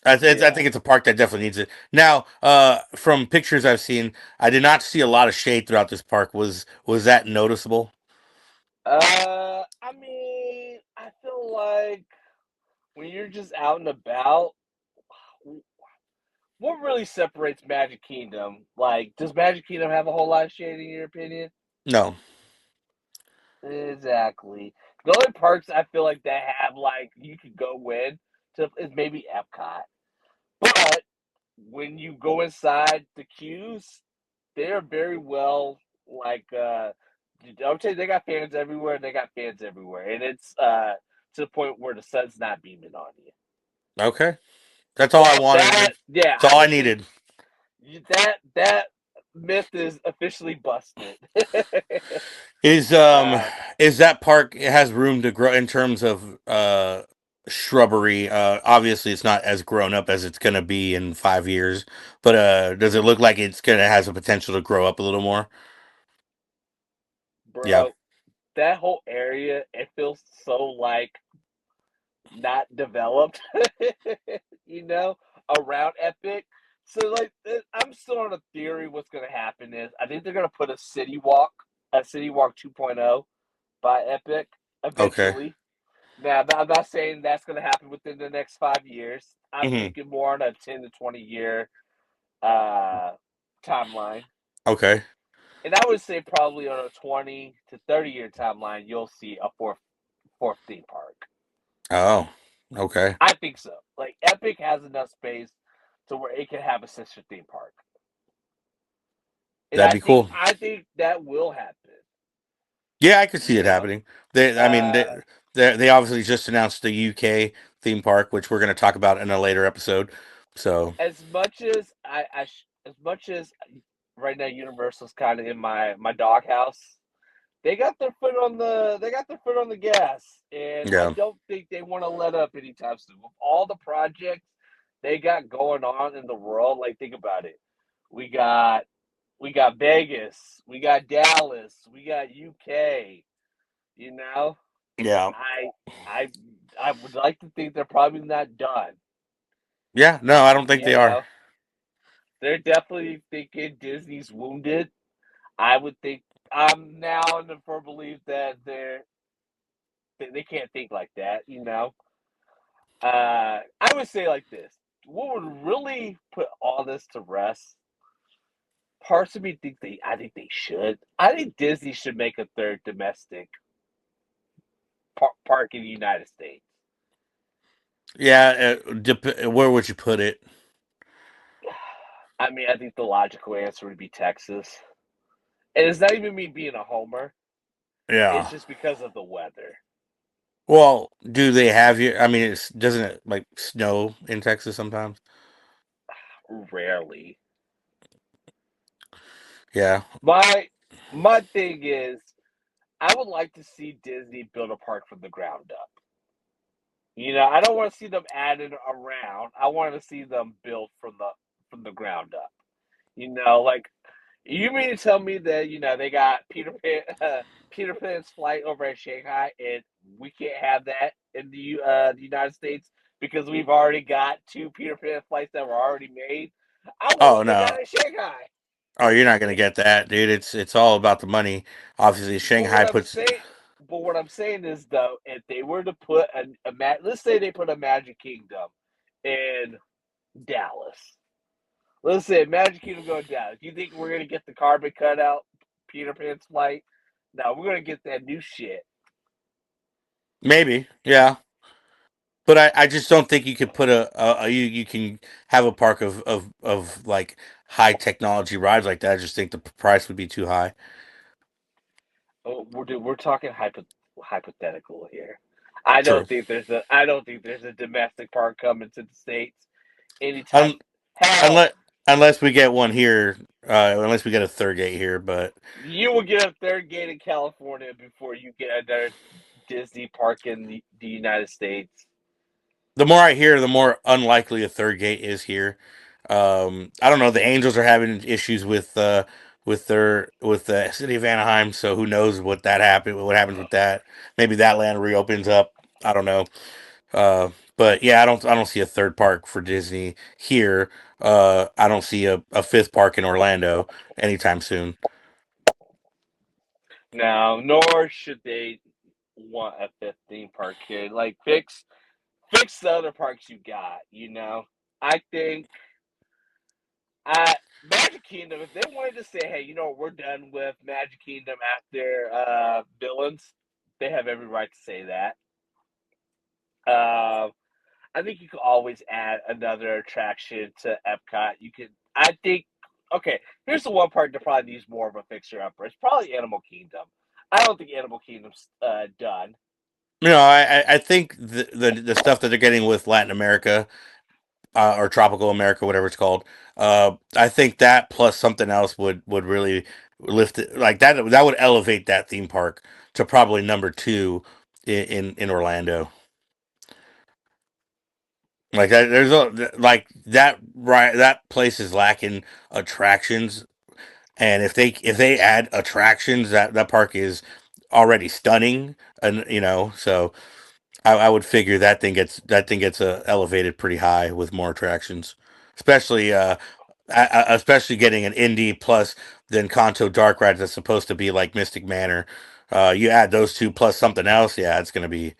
I Yeah. think it's a park that definitely needs it. Now, from pictures I've seen, I did not see a lot of shade throughout this park. Was that noticeable? I mean, I feel like when you're just out and about, what really separates Magic Kingdom? Like, does Magic Kingdom have a whole lot of shade in your opinion? No. Exactly. The only parks I feel like that have like you could go in to is maybe Epcot. But when you go inside the queues, they're very well like I would say they got fans everywhere. They got fans everywhere, and it's to the point where the sun's not beaming on you. Okay, that's all I Well, wanted. that yeah, That's I all I would say needed. that myth is officially busted. Is uh, is that park, it has room to grow in terms of shrubbery? Obviously it's not as grown up as it's gonna be in 5 years, but does it look like it's gonna has the potential to grow up a little more? Yeah. bro, that whole area it feels so like not developed, you know, around Epic. So like, I'm still on a theory. What's going to happen is I think they're going to put a City Walk 2.0 by Epic Okay. eventually. Now, I'm not saying that's going to happen within the next 5 years. I'm Hmm. thinking more on a 10 to 20 year uh, timeline. Okay. And I would say probably on a 20 to 30 year timeline, you'll see a fourth theme park. Oh. Okay. I think so. Like Epic has enough space to where it can have a sister theme park, and That'd be cool. I think that will happen. Yeah, I could see You it know, happening. I mean, uh, they obviously just announced the UK theme park, which we're going to talk about in a later episode. So, as much as as much as right now Universal's kind of in my doghouse. They got their foot on the gas, and I yeah. don't think they want to let up anytime soon. With all the projects they got going on in the world, like think about it. We got we got Vegas, we got Dallas, we got UK. You know, Yeah. I I I would like to think they're probably not done. Yeah, no, I don't think You they are. know, they're definitely thinking Disney's wounded. I would think I'm now in the firm belief that they can't think like that. I would say like this: what would really put all this to rest? Parts of me think I think they should. I think Disney should make a third domestic park in the United States. Yeah, where would you put it? I mean, I think the logical answer would be Texas. And it's not even me being a homer. It's Yeah. just because of the weather. Well, do they have you? I mean, doesn't it like snow in Texas sometimes? Rarely. Yeah. My my thing is, I would like to see Disney build a park from the ground up. I don't want to see them added around. I want to see them built from the ground up. Like you mean to tell me that they got Peter Pan's flight over at Shanghai, and we can't have that in the United States because we've already got two Peter Pan flights that were already made. I want Oh what they no. got in Shanghai. Oh, you're not gonna get that, dude. It's all about the money. Obviously, But Shanghai puts. what I'm saying is though, if they were to put let's say they put a Magic Kingdom in Dallas. Let's say Magic Kingdom go to Dallas. You think we're gonna get the carbon cutout Peter Pan's flight. Now we're gonna get that new shit. Maybe, yeah. But I just don't think you could put you can have a park of like high technology rides like that. I just think the price would be too high. Oh, we're talking hypothetical here. True. I don't think there's a domestic park coming to the states anytime. Un- Hell, unless we get one here, unless we get a third gate here. But you will get a third gate in California before you get another Disney park in the United States. the more I hear, the more unlikely a third gate is here. I don't know. The Angels are having issues with the city of Anaheim, so who knows what happens with that? Maybe that land reopens up. I don't know. But yeah, I don't see a third park for Disney here. I don't see a fifth park in Orlando anytime soon. Now, nor should they want a fifth theme park here. Like fix the other parks you got. I think Magic Kingdom, if they wanted to say, hey, we're done with Magic Kingdom after Villains, they have every right to say that. Uh, I think you could always add another attraction to Epcot. I think, okay, here's the one part that probably needs more of a fixer upper. It's probably Animal Kingdom. I don't think Animal Kingdom's done. I think the stuff that they're getting with Latin America or Tropical America, whatever it's called, I think that plus something else would really lift it like that. That would elevate that theme park to probably number two in Orlando. Like that, there's a like that right that place is lacking attractions, and if they add attractions, that park is already stunning, and so I would figure that thing gets elevated pretty high with more attractions, especially especially getting an indie plus then Kanto Dark Ride that's supposed to be like Mystic Manor. You add those two plus something else, yeah, it's gonna be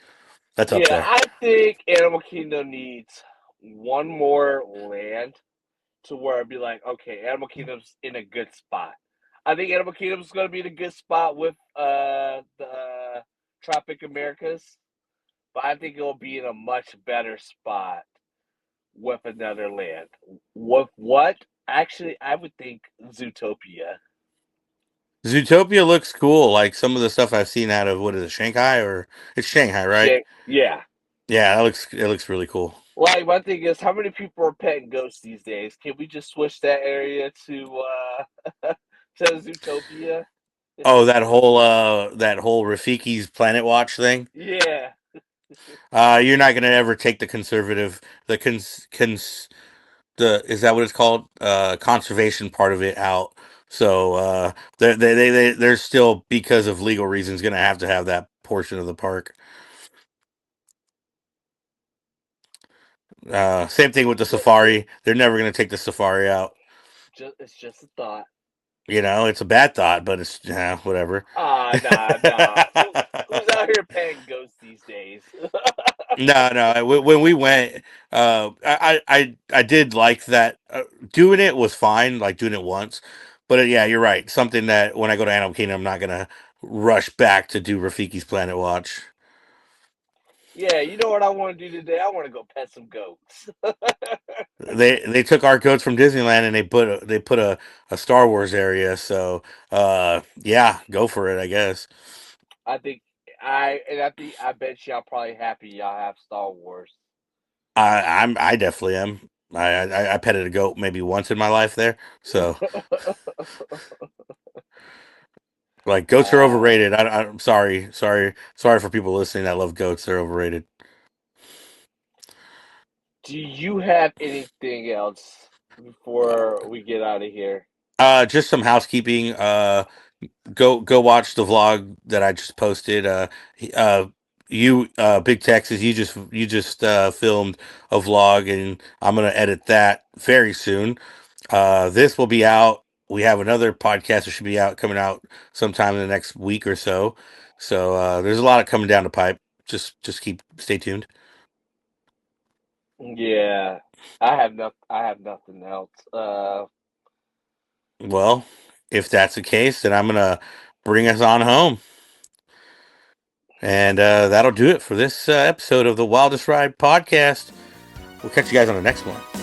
that's up Yeah, there. I think Animal Kingdom needs one more land to where it'd be like, okay, Animal Kingdom's in a good spot. I think Animal Kingdom's going to be in a good spot with the Tropic Americas, but I think it'll be in a much better spot with another land. With what? Actually, I would think Zootopia. Zootopia looks cool. Like some of the stuff I've seen out of what is it, Shanghai or it's Shanghai, right? Shit, yeah. Yeah, it looks really cool. Like my thing is, how many people are petting ghosts these days? Can we just switch that area to Zootopia? Oh, that whole Rafiki's Planet Watch thing. Yeah, You're not gonna ever take the conservative the the is that what it's called conservation part of it out. So they're still because of legal reasons gonna to have that portion of the park. Same thing with the but safari. They're never gonna take the safari out. it's just a thought. It's a bad thought, but it's yeah, whatever. Nah. Who's out here petting ghosts these days? No, no. When we went, I did like that. Doing it was fine, like doing it once. But yeah, you're right. Something that when I go to Animal Kingdom, I'm not gonna rush back to do Rafiki's Planet Watch. Yeah, you know what I want to do today? I want to go pet some goats. They took our goats from Disneyland and they put a Star Wars area. So yeah, go for it, I guess. I think I bet y'all probably happy y'all have Star Wars. I definitely am. I petted a goat maybe once in my life there. So like goats are uh, overrated. I'm sorry for people listening that love goats. They're overrated. do you have anything else before we get out of here? Just some housekeeping. Go watch the vlog that I just posted. You Big Texas, you just filmed a vlog, and I'm gonna edit that very soon. This will be out. We have another podcast that should be out coming out sometime in the next week or so. So there's a lot of coming down the pipe. Just keep stay tuned. Yeah, I have nothing else. Well, if that's the case, then I'm gonna bring us on home. And that'll do it for this episode of the Wildest Ride podcast. We'll catch you guys on the next one.